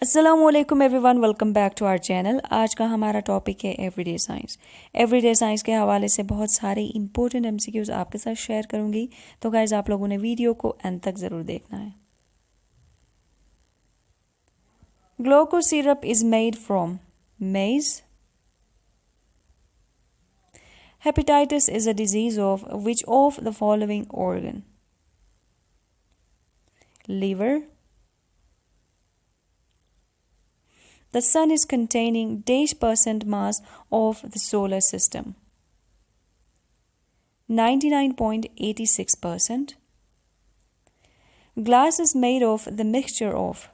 अस्सलामुअलैकुम everyone, welcome back to our channel. आज का हमारा टॉपिक है एवरीडे साइंस। एवरीडे साइंस के हवाले से बहुत सारे इंपॉर्टेंट एमसीक्यूज आपके साथ शेयर करूंगी, तो गाइज आप लोगों ने वीडियो को एंड तक ज़रूर देखना है। ग्लूको सिरप इज मेड फ्रॉम मेज। Hepatitis is a disease of which of the following organ? liver. The sun is containing dash% mass of the solar system. 99.86%. Glass is made of the mixture of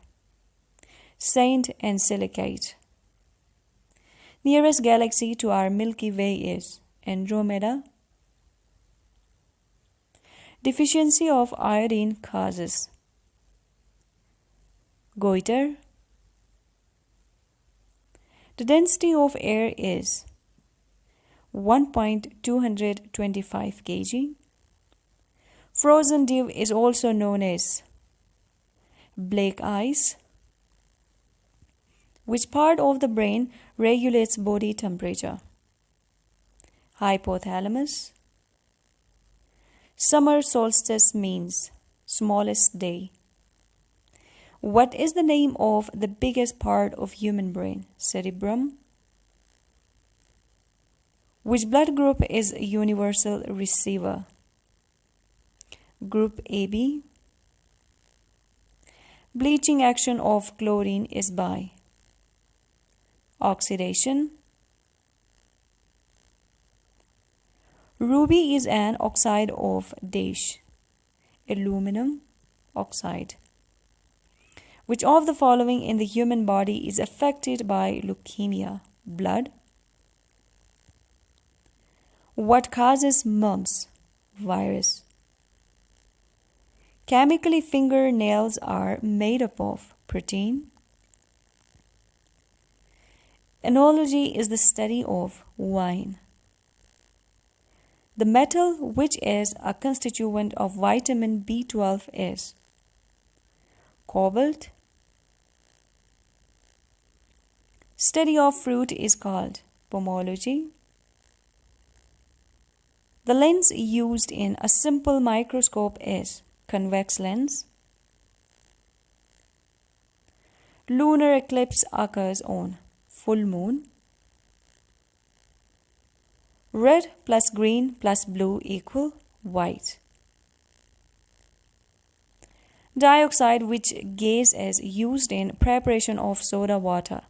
sand and silicate. Nearest galaxy to our Milky Way is Andromeda. Deficiency of iodine causes goiter. The density of air is 1.225 kg. Frozen dew is also known as black ice. Which part of the brain regulates body temperature? Hypothalamus. Summer solstice means smallest day. What is the name of the biggest part of human brain? Cerebrum. Which blood group is a universal receiver? Group AB. Bleaching action of chlorine is by oxidation. Ruby is an oxide of dash. Aluminum oxide. Which of the following in the human body is affected by leukemia? Blood. What causes mumps? Virus. Chemically, fingernails are made up of protein. Enology is the study of wine. The metal which is a constituent of vitamin B12 is cobalt. Study of fruit is called pomology. The lens used in a simple microscope is convex lens. Lunar eclipse occurs on full moon. Red plus green plus blue equal white. Dioxide, which gas is used in preparation of soda water?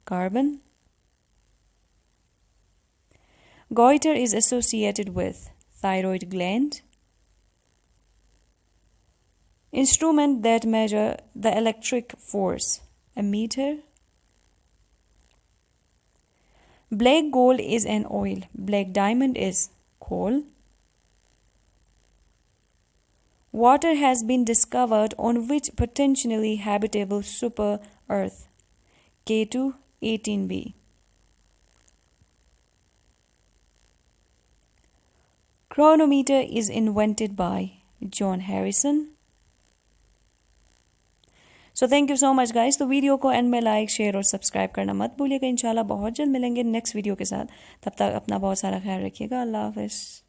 Carbon. Goiter is associated with thyroid gland. Instrument that measure the electric force? Ammeter. Black gold is an oil. Black diamond is coal. Water has been discovered on which potentially habitable super Earth? K2 18b. Chronometer is invented by John Harrison. So thank you so much guys. तो video को and में like share और subscribe करना मत भूलिएगा। इंशाल्लाह बहुत जल्द मिलेंगे नेक्स्ट वीडियो के साथ। तब तक अपना बहुत सारा ख्याल रखिएगा। अल्लाह हाफिज़।